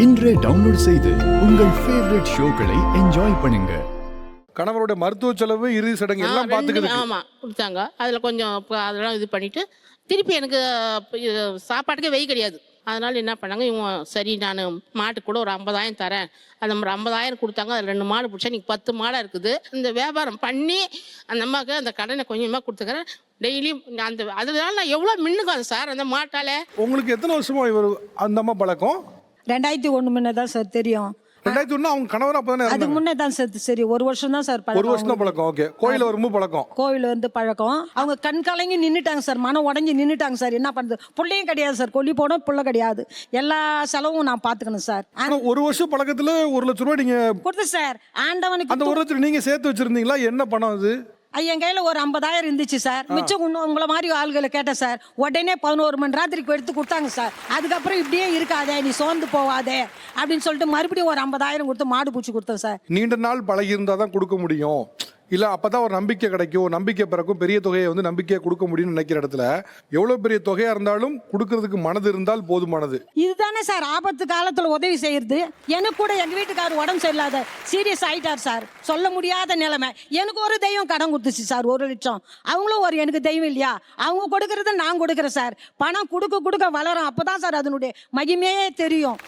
இன்றே டவுன்லோட் செய்து உங்கள் ஃபேவரட் ஷோக்களை என்ஜாய் பண்ணுங்க. கணவரோட மருத்துவ செலவு, இறுதி சடங்கு எல்லாம் பார்த்துக்குது. ஆமாம் கொடுத்தாங்க. அதில் கொஞ்சம் அதெல்லாம் இது பண்ணிவிட்டு திருப்பி எனக்கு சாப்பாட்டுக்கே வெய் கிடையாது. அதனால் என்ன பண்ணாங்க இவங்க, சரி நான் மாட்டுக்கு கூட ஒரு 50,000 தரேன். அந்த மாதிரி 50,000 கொடுத்தாங்க. அதில் 2 மாடு பிடிச்சா நீங்கள் 10 மாடாக இருக்குது. இந்த வியாபாரம் பண்ணி அந்த அம்மாவுக்கு அந்த கடனை கொஞ்சமாக கொடுத்துக்கிறேன். டெய்லியும் அந்த அதனால நான் எவ்வளோ மின்னுக்காது சார் அந்த மாட்டால். உங்களுக்கு எத்தனை வருஷமா இவர் அந்த அம்மா பழக்கம்? 2001 முன்னே தான் சார் தெரியும். 2001 அவங்க கணவர் அப்பதானே அது இருந்தாங்க? முன்னே தான் சார் சரி 1 வருஷம் தான் சார் ஒரு வருஷம் தான் பழக்கம். ஓகே. கோயில வரும்போது பழக்கம். கோவில் வந்து பழக்கம். அவங்க கண் கலங்கி நின்றுட்டாங்க சார், மனம் உடஞ்சி நின்றுட்டாங்க சார். என்ன பண்ணுறது, பிள்ளையும் கிடையாது சார், கொல்லி போனோம் பிள்ளை கிடையாது, எல்லா செலவும் நான் பார்த்துக்கணும் சார். ஆனா ஒரு வருஷம் பழக்கத்துல 1 லட்சம் ரூபாய் நீங்க கொடுத்து சார் ஆண்டவனுக்கு. அந்த 1 லட்சம் நீங்க சேர்த்து வச்சிருந்தீங்களா? என்ன பணம் அது? என் கையில் ஒரு 50,000 இருந்துச்சு சார். மிச்சம் இன்னும் உங்களை மாதிரி ஆள்களை கேட்டேன் சார். உடனே 11 மணி ராத்திரிக்கு எடுத்து கொடுத்தாங்க சார். அதுக்கப்புறம் இப்படியே இருக்காதே, நீ சோர்ந்து போவாதே அப்படின்னு சொல்லிட்டு மறுபடியும் ஒரு 50,000 கொடுத்து மாடு பூச்சி கொடுத்தேன் சார். நீண்ட நாள் பழகி இருந்தா தான் கொடுக்க முடியும், இல்ல அப்பதான் ஒரு நம்பிக்கை கிடைக்கும், நம்பிக்கை பிறக்கும். பெரிய தொகையை வந்து நம்பிக்கையை கொடுக்க முடியும்னு நினைக்கிற இடத்துல எவ்வளவு பெரிய தொகையா இருந்தாலும் கொடுக்கறதுக்கு மனது இருந்தால் போதுமானது. இதுதானே சார் ஆபத்து காலத்துல உதவி செய்யறது. எனக்கு கூட எங்க வீட்டுக்காரர் உடம்பு சரியில்லாத சீரியஸ் ஆயிட்டார் சார், சொல்ல முடியாத நிலைமை. எனக்கு ஒரு தெய்வம் கடன் கொடுத்துச்சு சார் 1 லட்சம். அவங்களும் ஒரு எனக்கு தெய்வம் இல்லையா, அவங்க கொடுக்கறத நான் கொடுக்குறேன் சார். பணம் கொடுக்க கொடுக்க வளரும், அப்பதான் சார் அதனுடைய மகிமையே தெரியும்.